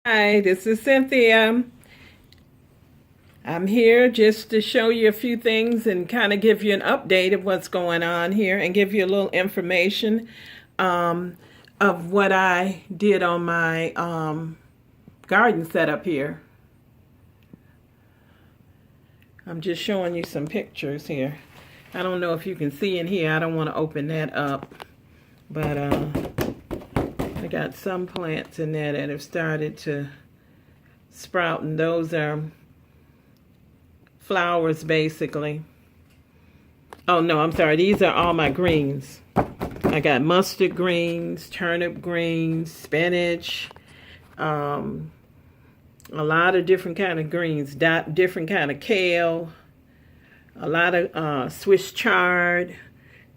Hi, this is Cynthia. I'm here just to show you a few things and kind of give you an update of what's going on here and give you a little information um, of what I did on my garden setup here. I'm just showing you some pictures here. I don't know if you can see in here. I don't want to open that up, but I got some plants in there that have started to sprout, and those are flowers basically. Oh no, I'm sorry, these are all my greens. I got mustard greens, turnip greens, spinach, a lot of different kind of greens, different kind of kale, a lot of Swiss chard.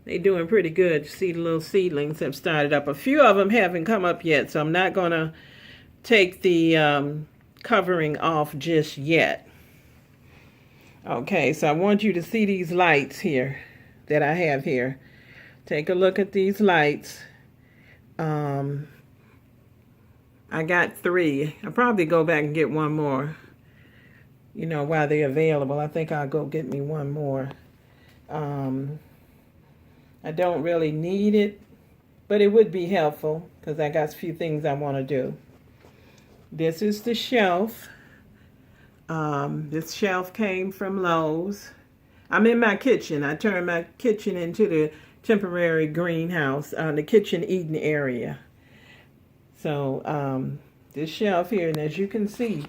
They're doing pretty good. See, the little seedlings have started up. A few of them haven't come up yet, so I'm not going to take the covering off just yet. Okay, so I want you to see these lights here that I have here. Take a look at these lights. I got 3. I'll probably go back and get one more, while they're available. I think I'll go get me one more. I don't really need it, but it would be helpful because I got a few things I want to do. This is the shelf. This shelf came from Lowe's. I'm in my kitchen. I turned my kitchen into the temporary greenhouse, the kitchen eating area. So this shelf here, and as you can see,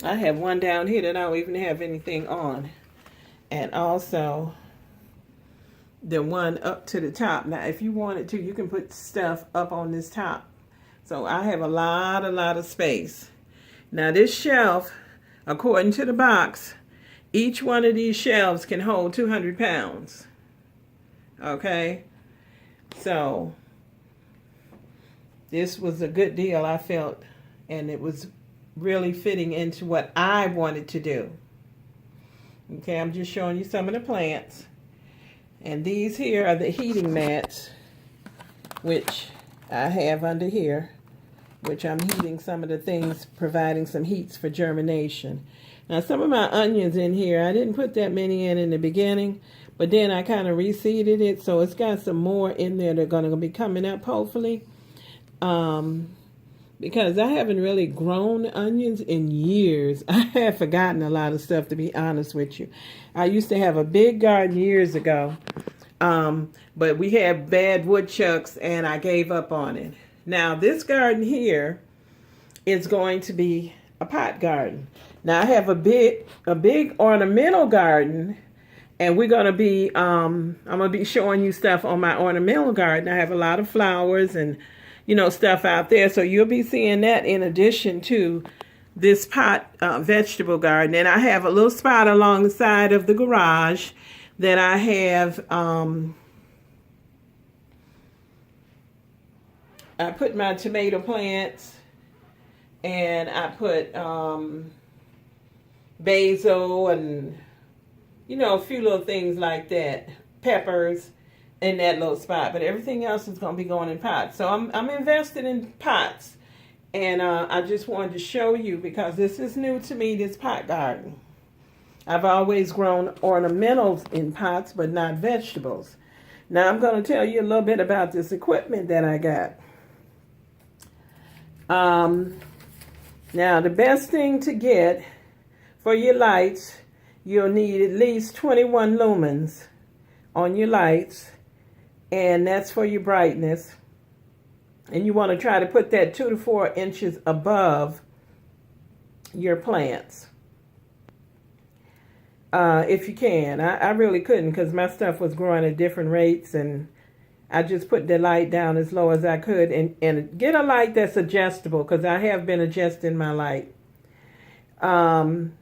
I have one down here that I don't even have anything on. And also the one up to the top. Now, if you wanted to, you can put stuff up on this top. So I have a lot of space. Now this shelf, according to the box, each one of these shelves can hold 200 pounds. Okay? So this was a good deal, I felt, and it was really fitting into what I wanted to do. Okay, I'm just showing you some of the plants. And these here are the heating mats, which I have under here, which I'm heating some of the things, providing some heats for germination. Now, some of my onions in here, I didn't put that many in the beginning, but then I kind of reseeded it, so it's got some more in there that are going to be coming up, hopefully. Because I haven't really grown onions in years. I have forgotten a lot of stuff, to be honest with you. I used to have a big garden years ago, but we had bad woodchucks, and I gave up on it. Now, this garden here is going to be a pot garden. Now, I have a big ornamental garden, and we're going to be, I'm going to be showing you stuff on my ornamental garden. I have a lot of flowers and stuff out there. So you'll be seeing that in addition to this pot vegetable garden. And I have a little spot along the side of the garage that I have, I put my tomato plants, and I put basil and, a few little things like that, peppers, in that little spot, but everything else is going to be going in pots. So I'm invested in pots, and I just wanted to show you because this is new to me, this pot garden. I've always grown ornamentals in pots, but not vegetables. Now I'm going to tell you a little bit about this equipment that I got. Now the best thing to get for your lights, you'll need at least 21 lumens on your lights. And that's for your brightness. And you want to try to put that 2 to 4 inches above your plants. If you can. I really couldn't because my stuff was growing at different rates. And I just put the light down as low as I could. And get a light that's adjustable because I have been adjusting my light. And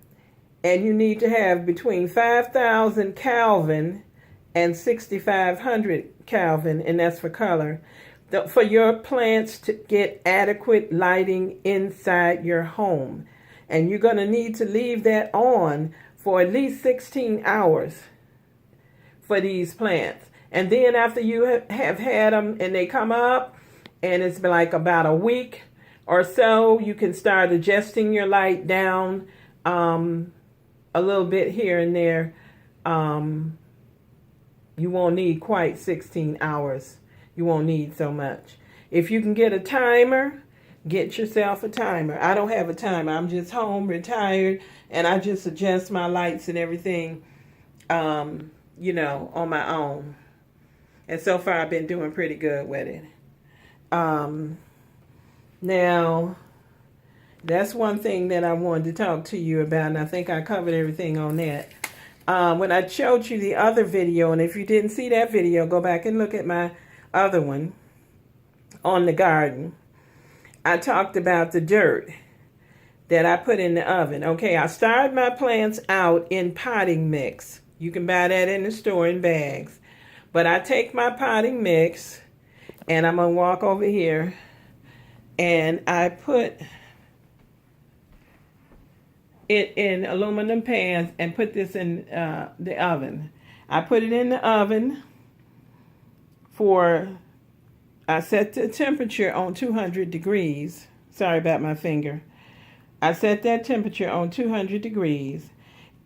you need to have between 5,000 Kelvin and 6,500 Kelvin, and that's for color, for your plants to get adequate lighting inside your home. And you're going to need to leave that on for at least 16 hours for these plants. And then after you have had them and they come up, and it's been like about a week or so, you can start adjusting your light down a little bit here and there. You won't need quite 16 hours. You won't need so much. If you can get a timer, get yourself a timer. I don't have a timer. I'm just home, retired, and I just adjust my lights and everything, you know, on my own. And so far, I've been doing pretty good with it. Now, that's one thing that I wanted to talk to you about, and I think I covered everything on that. When I showed you the other video, and if you didn't see that video, go back and look at my other one on the garden. I talked about the dirt that I put in the oven. Okay, I started my plants out in potting mix. You can buy that in the store in bags. But I take my potting mix, and I'm going to walk over here, and I put it in aluminum pans and put this in the oven. I put it in the oven for, I set the temperature on 200 degrees. Sorry about my finger. I set that temperature on 200 degrees.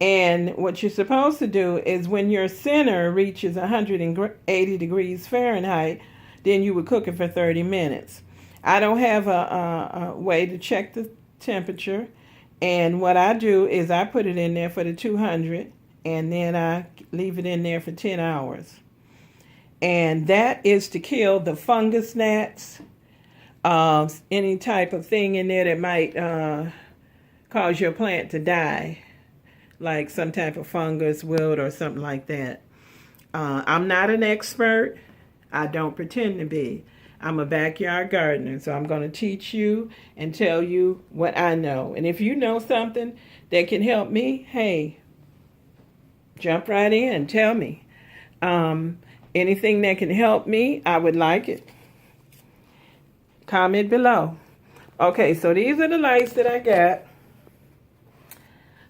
And what you're supposed to do is when your center reaches 180 degrees Fahrenheit, then you would cook it for 30 minutes. I don't have a way to check the temperature. And what I do is I put it in there for the 200, and then I leave it in there for 10 hours. And that is to kill the fungus gnats, any type of thing in there that might cause your plant to die, like some type of fungus, wilt, or something like that. I'm not an expert. I don't pretend to be. I'm a backyard gardener, so I'm going to teach you and tell you what I know. And if you know something that can help me, hey, jump right in, tell me. Anything that can help me, I would like it. Comment below. Okay, so these are the lights that I got.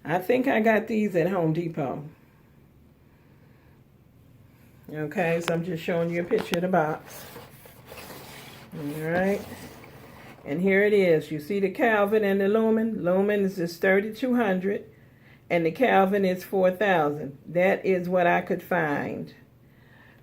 I think I got these at Home Depot. Okay, so I'm just showing you a picture of the box. All right, and here it is. You see the Kelvin and the lumen. Lumen is just 3200, and the Kelvin is 4000. That is what I could find.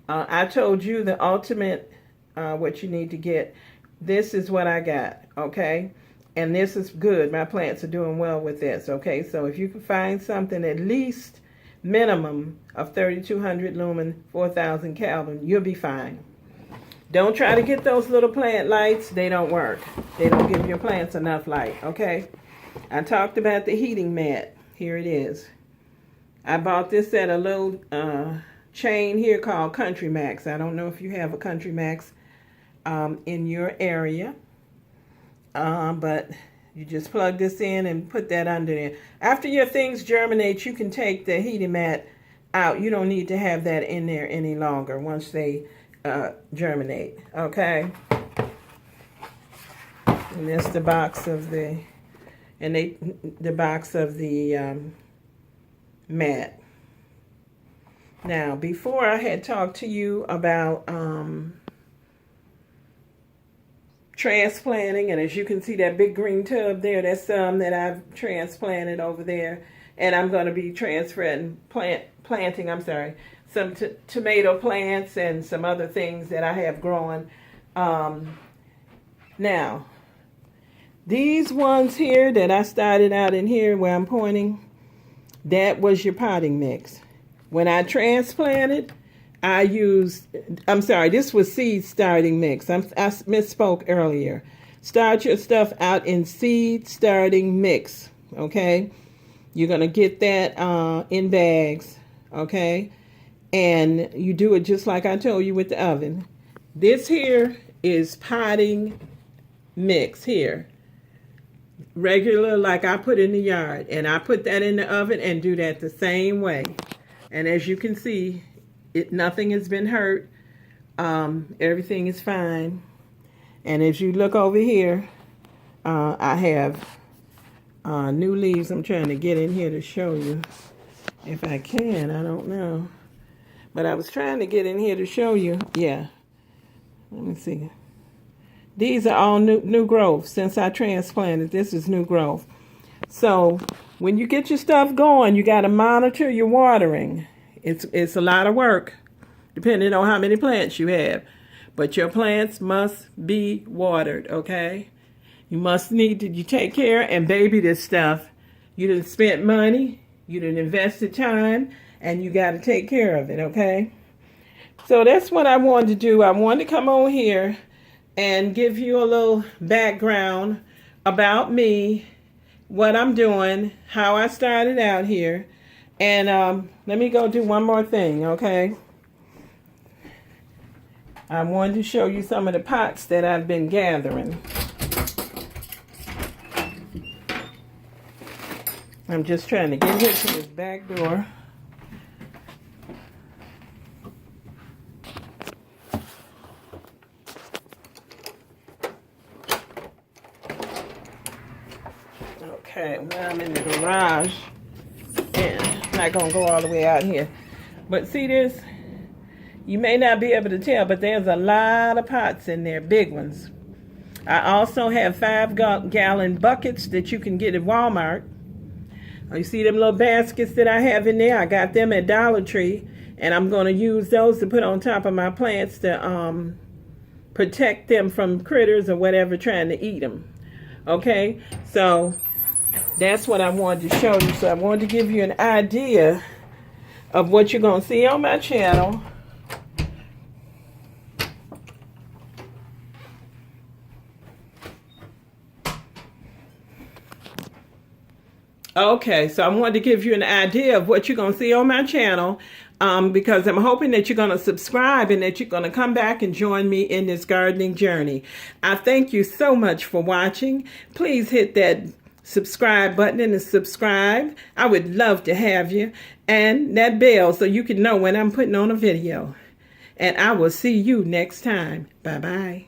I told you the ultimate, what you need to get. This is what I got, okay? And this is good. My plants are doing well with this, okay? So if you can find something at least minimum of 3200 lumen, 4000 Kelvin, you'll be fine. Don't try to get those little plant lights. They don't work. They don't give your plants enough light, okay? I talked about the heating mat. Here it is. I bought this at a little chain here called Country Max. I don't know if you have a Country Max in your area. But you just plug this in and put that under there. After your things germinate, you can take the heating mat out. You don't need to have that in there any longer once they germinate, okay? And that's the box of the, the box of the mat. Now, before I had talked to you about transplanting, and as you can see that big green tub there, that's some that I've transplanted over there, and I'm going to be planting some tomato plants and some other things that I have growing. Now, these ones here that I started out in here where I'm pointing, that was your potting mix. When I transplanted, I used, this was seed starting mix. I misspoke earlier. Start your stuff out in seed starting mix, okay? You're going to get that in bags, okay? And you do it just like I told you with the oven. This here is potting mix here. Regular, like I put in the yard. And I put that in the oven and do that the same way. And as you can see, nothing has been hurt. Everything is fine. And as you look over here, I have new leaves. I'm trying to get in here to show you. If I can, I don't know. But I was trying to get in here to show you. Yeah. Let me see. These are all new growth since I transplanted. This is new growth. So when you get your stuff going, you got to monitor your watering. It's a lot of work, depending on how many plants you have. But your plants must be watered, okay? You take care and baby this stuff. You done spent money, you done invested time, and you got to take care of it, okay? So that's what I wanted to do. I wanted to come on here and give you a little background about me, what I'm doing, how I started out here. And let me go do one more thing, okay? I wanted to show you some of the pots that I've been gathering. I'm just trying to get here to this back door. Okay, now I'm in the garage. And I'm not going to go all the way out here. But see this? You may not be able to tell, but there's a lot of pots in there, big ones. I also have 5-gallon buckets that you can get at Walmart. You see them little baskets that I have in there? I got them at Dollar Tree, and I'm going to use those to put on top of my plants to protect them from critters or whatever trying to eat them. Okay, so that's what I wanted to show you. So I wanted to give you an idea of what you're going to see on my channel. Okay, so I wanted to give you an idea of what you're going to see on my channel because I'm hoping that you're going to subscribe and that you're going to come back and join me in this gardening journey. I thank you so much for watching. Please hit that subscribe button and subscribe. I would love to have you. And that bell so you can know when I'm putting on a video. And I will see you next time. Bye-bye.